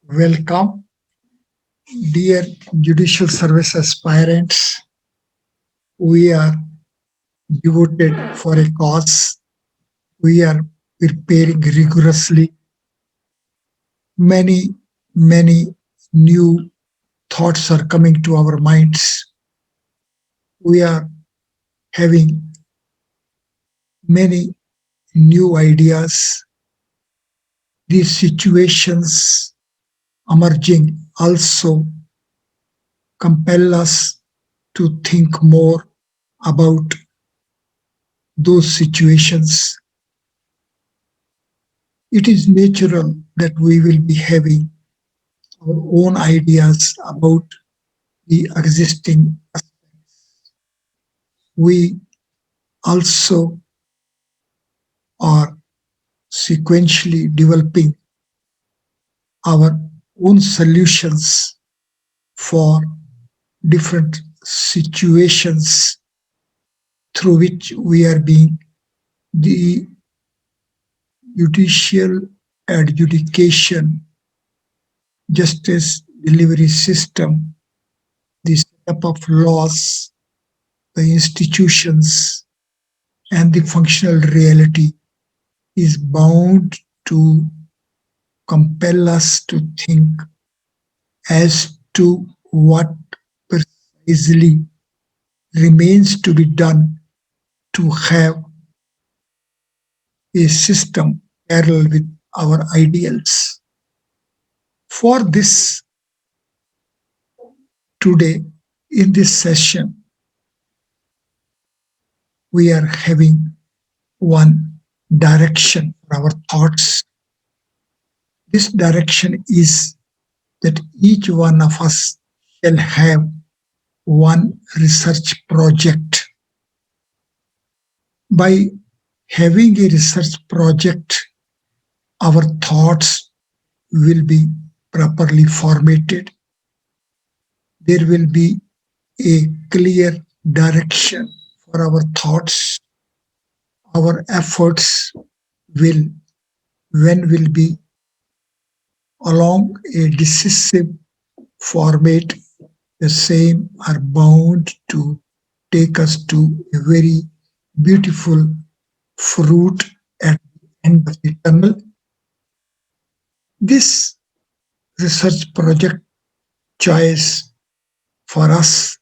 Welcome, dear judicial service aspirants. We are devoted for a cause. We are preparing rigorously. Many, many new thoughts are coming to our minds. We are having many new ideas. These situations emerging also compel us to think more about those situations. It is natural that we will be having our own ideas about the existing. We also are sequentially developing our own solutions for different situations through which we are being the judicial adjudication, justice delivery system, the setup of laws, the institutions, and the functional reality is bound to compel us to think as to what precisely remains to be done to have a system parallel with our ideals. For this, today, in this session, we are having one direction for our thoughts. This direction is that each one of us shall have one research project. By having a research project, our thoughts will be properly formatted. There will be a clear direction for our thoughts. Our efforts will, when will be along a decisive format, the same are bound to take us to a very beautiful fruit at the end of the tunnel. This research project choice for us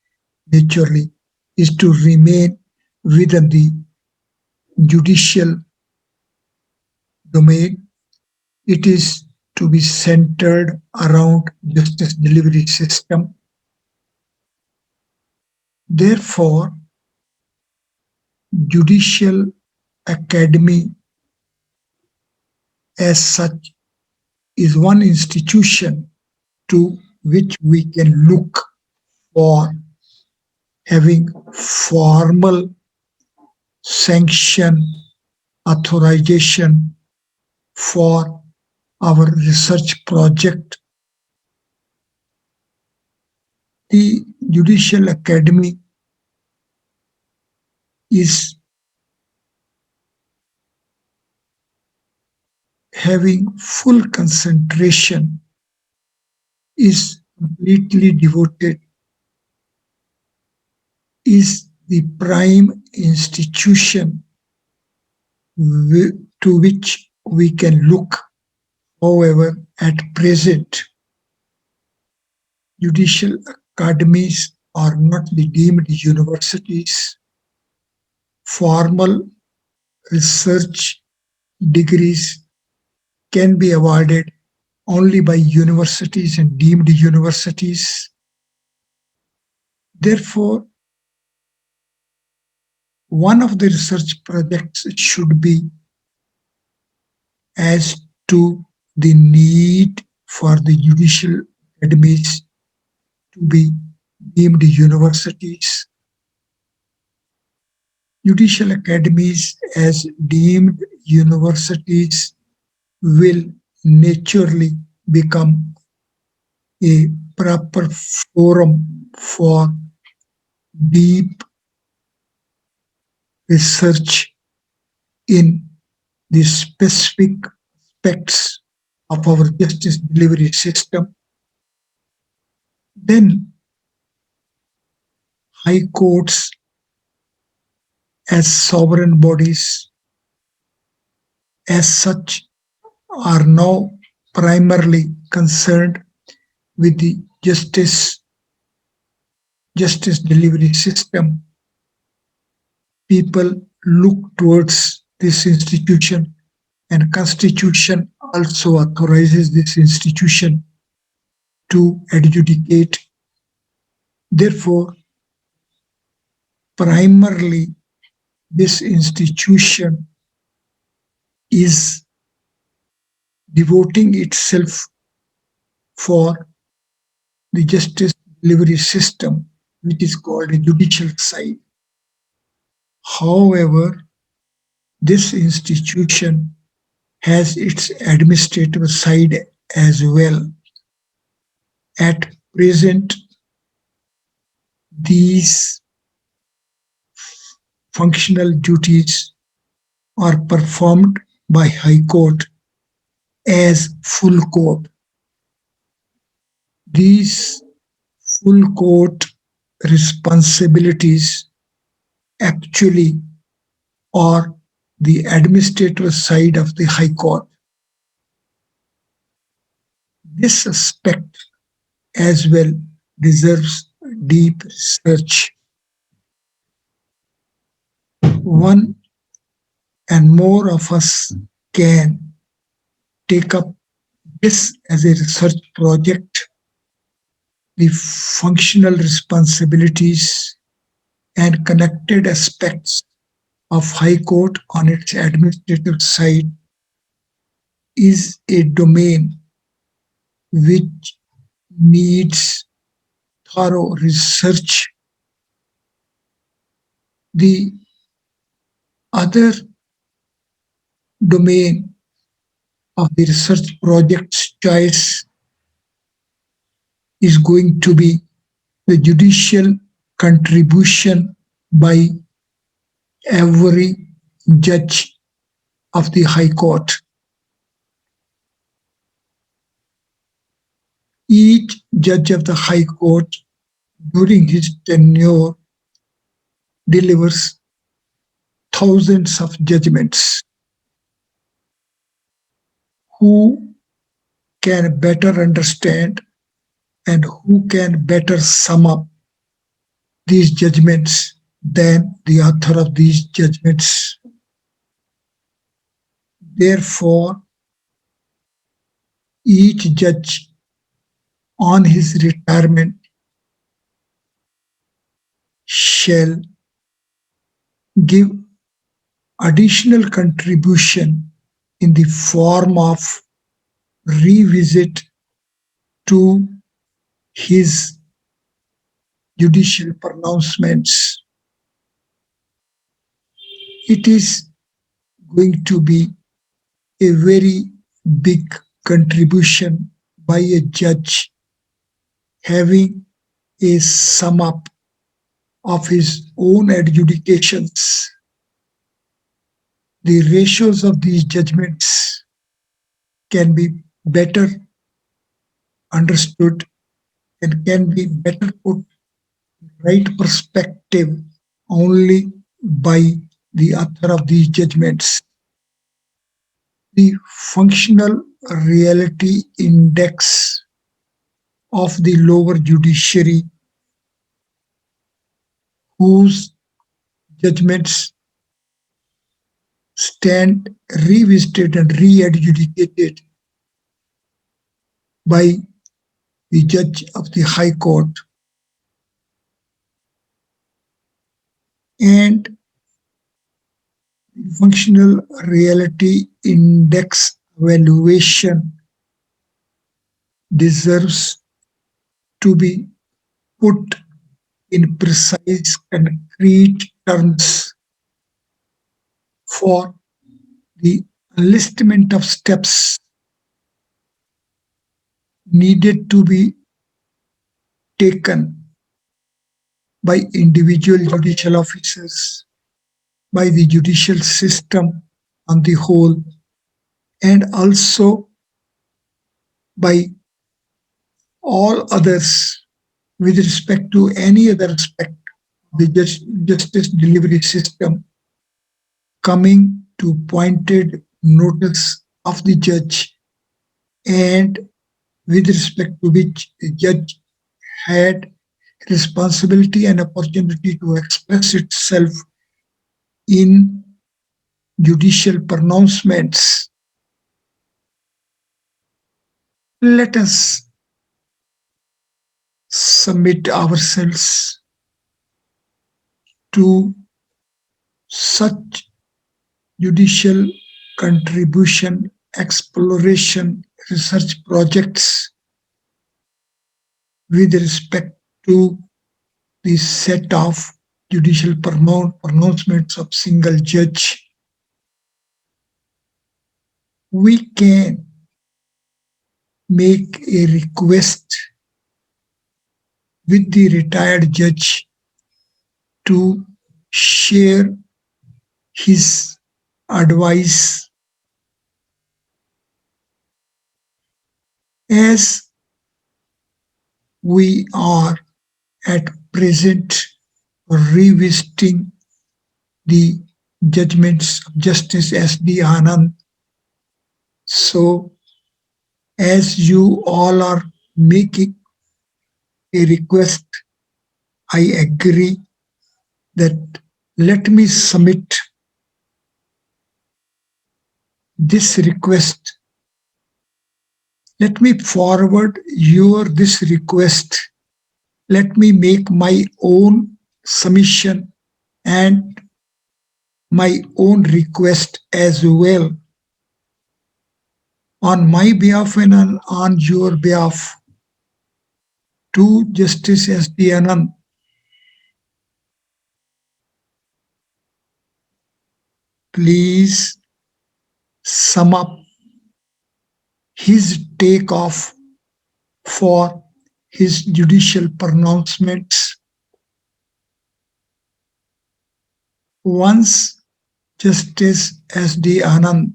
naturally is to remain within the judicial domain. It is to be centered around justice delivery system. Therefore, judicial academy as such is one institution to which we can look for having formal sanction, authorization for our research project. The Judicial Academy is having full concentration, is completely devoted, is the prime institution to which we can look. However, at present, judicial academies are not the deemed universities. Formal research degrees can be awarded only by universities and deemed universities. Therefore, one of the research projects should be as to the need for the judicial academies to be deemed universities. Judicial academies as deemed universities will naturally become a proper forum for deep research in the specific aspects of our justice delivery system, then high courts as sovereign bodies as such are now primarily concerned with the justice delivery system. People look towards this institution, and constitution also authorizes this institution to adjudicate. Therefore, primarily this institution is devoting itself for the justice delivery system, which is called a judicial side. However, this institution has its administrative side as well. At present, these functional duties are performed by High Court as full court. These full court responsibilities actually are the administrative side of the High Court. This aspect as well deserves deep research. One and more of us can take up this as a research project, the functional responsibilities and connected aspects of High Court on its administrative side is a domain which needs thorough research. The other domain of the research project's choice is going to be the judicial contribution by every judge of the High Court. Each judge of the High Court during his tenure delivers thousands of judgments. Who can better understand and who can better sum up these judgments than the author of these judgments? Therefore, each judge on his retirement shall give additional contribution in the form of revisit to his judicial pronouncements. It is going to be a very big contribution by a judge having a sum up of his own adjudications. The ratios of these judgments can be better understood and can be better put in right perspective only by the author of these judgments. The functional reality index of the lower judiciary, whose judgments stand revisited and re-adjudicated by the judge of the High Court, and the functional reality index evaluation deserves to be put in precise, concrete terms for the enlistment of steps needed to be taken by individual judicial officers, by the judicial system on the whole, and also by all others with respect to any other aspect of the justice delivery system coming to pointed notice of the judge, and with respect to which the judge had responsibility and opportunity to express itself in judicial pronouncements. Let us submit ourselves to such judicial contribution, exploration, research projects with respect to the set of judicial pronouncements of single judge. We can make a request with the retired judge to share his advice, as we are at present revisiting the judgments of Justice S.D. Anand. So, as you all are making a request, I agree that let me submit this request. Let me forward your this request. Let me make my own submission and my own request as well on my behalf and on your behalf to Justice S.D. Anand. Please sum up his takeoff for his judicial pronouncements. Once Justice S.D. Anand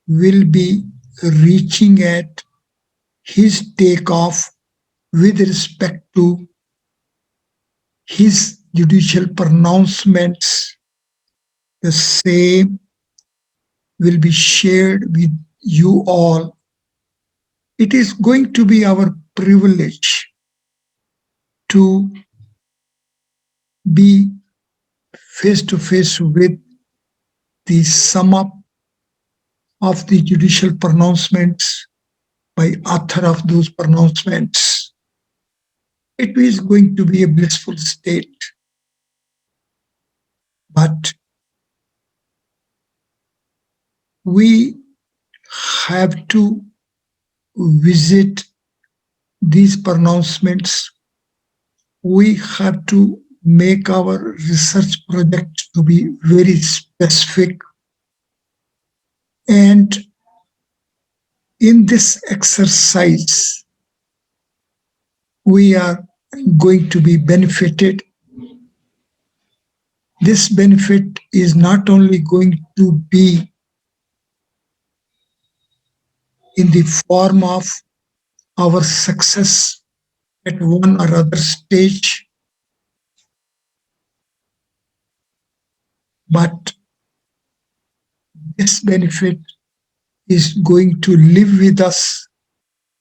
will be reaching at his takeoff with respect to his judicial pronouncements, the same will be shared with you all. It is going to be our privilege to be face to face with the sum up of the judicial pronouncements by author of those pronouncements. It is going to be a blissful state. But we have to visit these pronouncements. We have to make our research project to be very specific. And in this exercise, we are going to be benefited. This benefit is not only going to be in the form of our success at one or other stage, but this benefit is going to live with us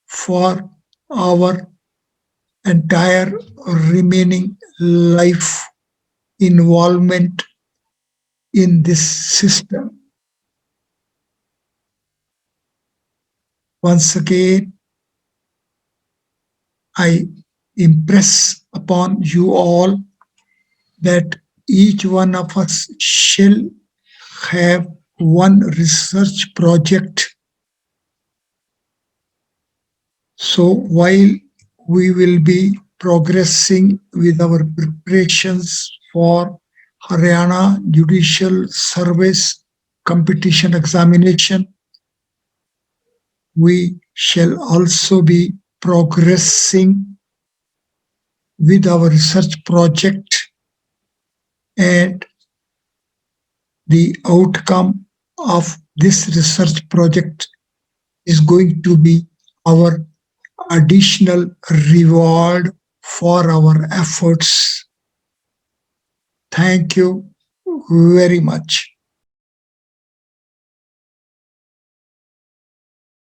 for our entire remaining life involvement in this system. Once again, I impress upon you all that each one of us shall have one research project. So while we will be progressing with our preparations for Haryana Judicial Service competition examination, we shall also be progressing with our research project, and the outcome of this research project is going to be our additional reward for our efforts. Thank you very much.